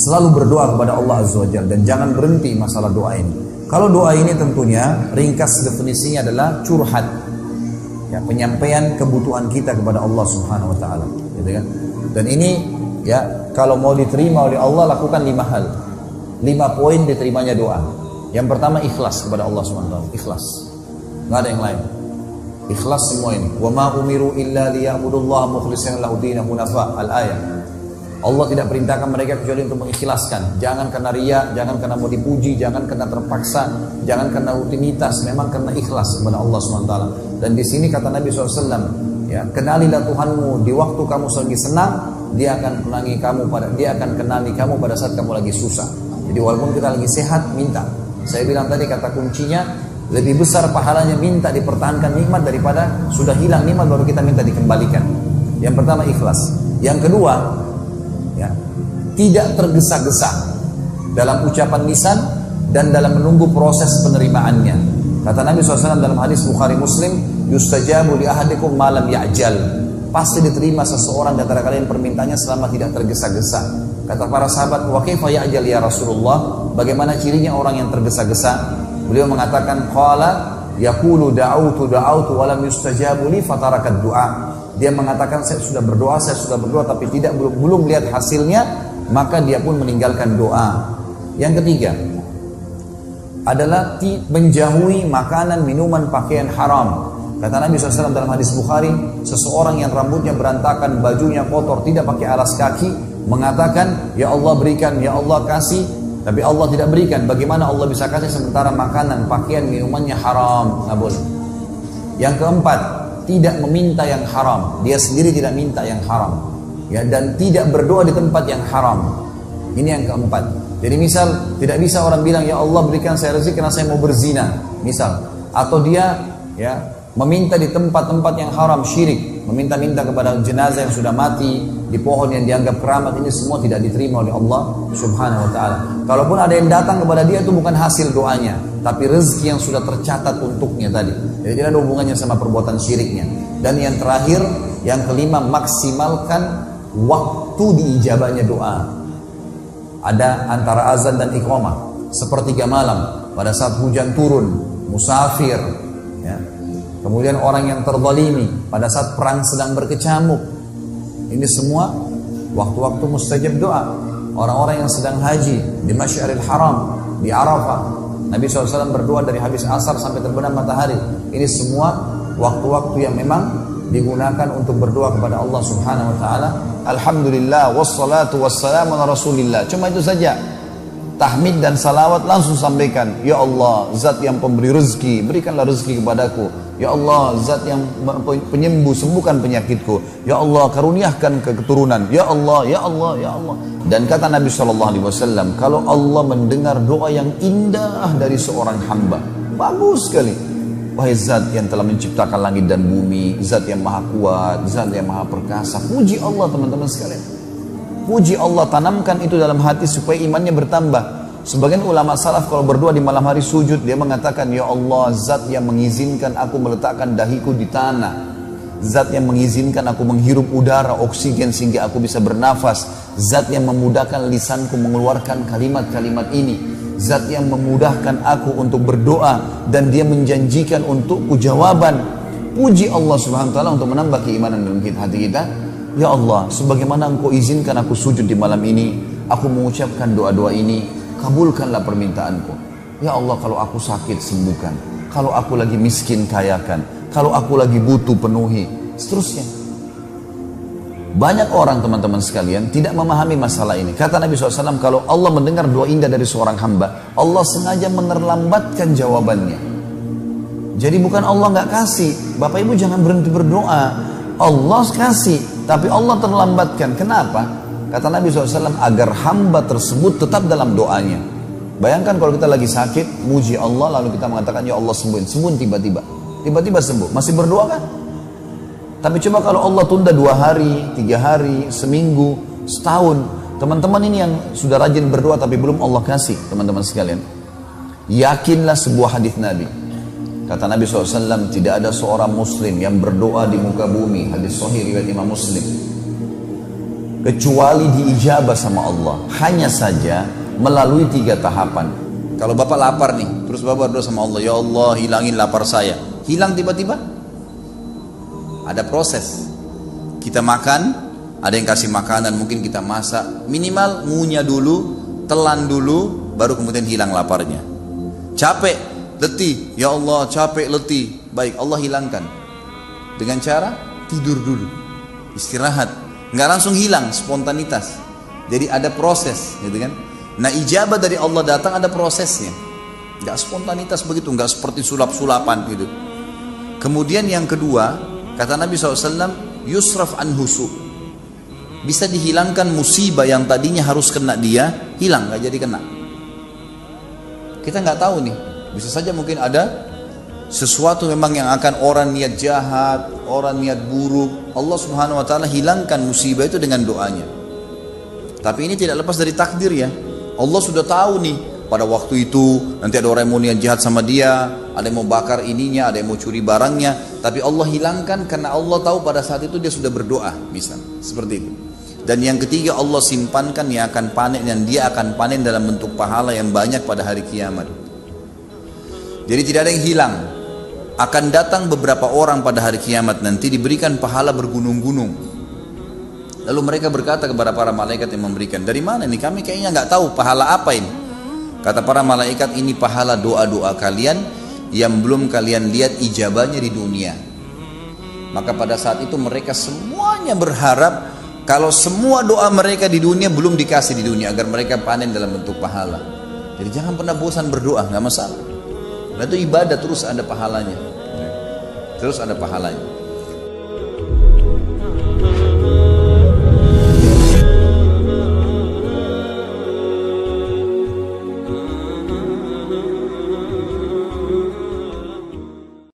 Selalu berdoa kepada Allah Azza wa Jalla dan jangan berhenti masalah doa ini. Kalau doa ini tentunya ringkas definisinya adalah curhat, ya, penyampaian kebutuhan kita kepada Allah Subhanahu wa taala, gitu kan. Dan ini ya kalau mau diterima oleh Allah lakukan 5 hal. 5 poin diterimanya doa. Yang pertama ikhlas kepada Allah Subhanahu wa taala, ikhlas. Enggak ada yang lain. Ikhlas semua ini. Wa ma umiru illa liya'budullaha mukhlishina lahu dinahu hunafa. Al-ayat. Allah tidak perintahkan mereka kecuali untuk mengikhlaskan. Jangan karena riya, jangan karena mau dipuji, jangan karena terpaksa, jangan karena rutinitas, memang karena ikhlas kepada Allah SWT. Dan di sini kata Nabi SAW, ya, kenalilah Tuhanmu di waktu kamu lagi senang, dia akan kenali kamu pada saat kamu lagi susah. Jadi walaupun kita lagi sehat, minta. Saya bilang tadi kata kuncinya, lebih besar pahalanya minta dipertahankan nikmat daripada sudah hilang nikmat baru kita minta dikembalikan. Yang pertama ikhlas. Yang kedua, ya, tidak tergesa-gesa dalam ucapan lisan dan dalam menunggu proses penerimaannya. Kata Nabi SAW dalam hadis Bukhari Muslim, yustajabu li ahadikum ma lam ya'jal. Pasti diterima seseorang di antara kalian permintaannya selama tidak tergesa-gesa. Kata para sahabat, wa kaifa ya'jal ya Rasulullah? Bagaimana cirinya orang yang tergesa-gesa? Beliau mengatakan, qala yaqulu da'autu wa lam yustajabu li fatarakat du'a. Dia mengatakan saya sudah berdoa tapi belum lihat hasilnya, maka dia pun meninggalkan doa. Yang ketiga adalah menjauhi makanan, minuman, pakaian haram. Kata Nabi SAW dalam hadis Bukhari, seseorang yang rambutnya berantakan, bajunya kotor, tidak pakai alas kaki, mengatakan, ya Allah berikan, ya Allah kasih, tapi Allah tidak berikan. Bagaimana Allah bisa kasih sementara makanan, pakaian, minumannya haram? Nggak boleh. Yang keempat, tidak meminta yang haram. Dia sendiri tidak minta yang haram, ya, dan tidak berdoa di tempat yang haram. Ini yang keempat. Jadi misal tidak bisa orang bilang ya Allah berikan saya rezeki karena saya mau berzina, misal, atau dia ya meminta di tempat-tempat yang haram, syirik, meminta-minta kepada jenazah yang sudah mati di pohon yang dianggap keramat. Ini semua tidak diterima oleh Allah Subhanahu wa taala. Kalaupun ada yang datang kepada dia itu bukan hasil doanya, tapi rezeki yang sudah tercatat untuknya tadi. Jadi tidak ada hubungannya sama perbuatan syiriknya. Dan yang terakhir, yang kelima, maksimalkan waktu diijabahnya doa. Ada antara azan dan iqamah, sepertiga malam, pada saat hujan turun, musafir, ya. Kemudian orang yang terzalimi, pada saat perang sedang berkecamuk. Ini semua waktu-waktu mustajab doa. Orang-orang yang sedang haji di Masy'aril Haram, di Arafah, Nabi SAW berdoa dari habis asar sampai terbenam matahari. Ini semua waktu-waktu yang memang digunakan untuk berdoa kepada Allah Subhanahu wa taala. Alhamdulillah wassalatu wassalamu ala Rasulillah. Cuma itu saja. Tahmid dan salawat langsung sampaikan. Ya Allah, zat yang pemberi rezeki, berikanlah rezeki kepadaku. Ya Allah, zat yang penyembuh, sembuhkan penyakitku. Ya Allah, karuniakan keturunan. Ya Allah, ya Allah, ya Allah. Dan kata Nabi SAW, kalau Allah mendengar doa yang indah dari seorang hamba, bagus sekali. Wahai zat yang telah menciptakan langit dan bumi, zat yang maha kuat, zat yang maha perkasa. Puji Allah teman-teman sekalian. Puji Allah, tanamkan itu dalam hati supaya imannya bertambah. Sebagian ulama salaf kalau berdoa di malam hari sujud, dia mengatakan, ya Allah, zat yang mengizinkan aku meletakkan dahiku di tanah, zat yang mengizinkan aku menghirup udara, oksigen sehingga aku bisa bernafas, zat yang memudahkan lisanku mengeluarkan kalimat-kalimat ini, zat yang memudahkan aku untuk berdoa dan dia menjanjikan untukku jawaban. Puji Allah Subhanahu wa taala untuk menambah keimanan dalam hati kita. Ya Allah, sebagaimana Engkau izinkan aku sujud di malam ini, aku mengucapkan doa-doa ini, kabulkanlah permintaanku. Ya Allah, kalau aku sakit sembuhkan, kalau aku lagi miskin kayakan, kalau aku lagi butuh penuhi, seterusnya. Banyak orang teman-teman sekalian tidak memahami masalah ini. Kata Nabi SAW, kalau Allah mendengar doa indah dari seorang hamba, Allah sengaja menerlambatkan jawabannya. Jadi bukan Allah nggak kasih. Bapak Ibu jangan berhenti berdoa. Allah kasih, tapi Allah terlambatkan. Kenapa? Kata Nabi SAW, agar hamba tersebut tetap dalam doanya. Bayangkan kalau kita lagi sakit, muji Allah, lalu kita mengatakan, ya Allah sembuhin. Sembuhin tiba-tiba. Tiba-tiba sembuh. Masih berdoa kan? Tapi coba kalau Allah tunda 2 hari, 3 hari, seminggu, setahun. Teman-teman ini yang sudah rajin berdoa tapi belum Allah kasih, teman-teman sekalian. Yakinlah sebuah hadis Nabi. Kata Nabi SAW, tidak ada seorang muslim yang berdoa di muka bumi. Hadis sahih riwayat Imam Muslim. kecuali diijabah sama Allah. Hanya saja melalui 3 tahapan. Kalau Bapak lapar nih, terus Bapak berdoa sama Allah, ya Allah hilangin lapar saya. Hilang tiba-tiba? Ada proses. Kita makan, ada yang kasih makanan, mungkin kita masak, minimal ngunyah dulu, telan dulu, baru kemudian hilang laparnya. Capek, letih, ya Allah capek, letih. Baik, Allah hilangkan. Dengan cara tidur dulu, istirahat. Nggak langsung hilang, spontanitas. Jadi ada proses, gitu kan? Nah ijabah dari Allah datang ada prosesnya. Nggak spontanitas begitu, nggak seperti sulap-sulapan gitu. Kemudian yang kedua, kata Nabi SAW, yusraf an husu. Bisa dihilangkan musibah yang tadinya harus kena dia, hilang, nggak jadi kena. Kita nggak tahu nih, bisa saja mungkin ada sesuatu memang yang akan orang niat jahat, orang niat buruk, Allah Subhanahu wa taala hilangkan musibah itu dengan doanya. Tapi ini tidak lepas dari takdir ya. Allah sudah tahu nih pada waktu itu nanti ada orang yang mau niat jahat sama dia, ada yang mau bakar ininya, ada yang mau curi barangnya, tapi Allah hilangkan karena Allah tahu pada saat itu dia sudah berdoa, misal seperti itu. Dan yang ketiga, Allah simpankan yang akan panen, dan dia akan panen dalam bentuk pahala yang banyak pada hari kiamat. Jadi tidak ada yang hilang. Akan datang beberapa orang pada hari kiamat nanti diberikan pahala bergunung-gunung. Lalu mereka berkata kepada para malaikat yang memberikan, dari mana nih? Kami kayaknya nggak tahu pahala apa ini. Kata para malaikat, ini pahala doa-doa kalian yang belum kalian lihat ijabahnya di dunia. Maka pada saat itu mereka semuanya berharap kalau semua doa mereka di dunia belum dikasih di dunia, agar mereka panen dalam bentuk pahala. Jadi jangan pernah bosan berdoa, nggak masalah. Nah itu ibadah, terus ada pahalanya. Terus ada pahalanya.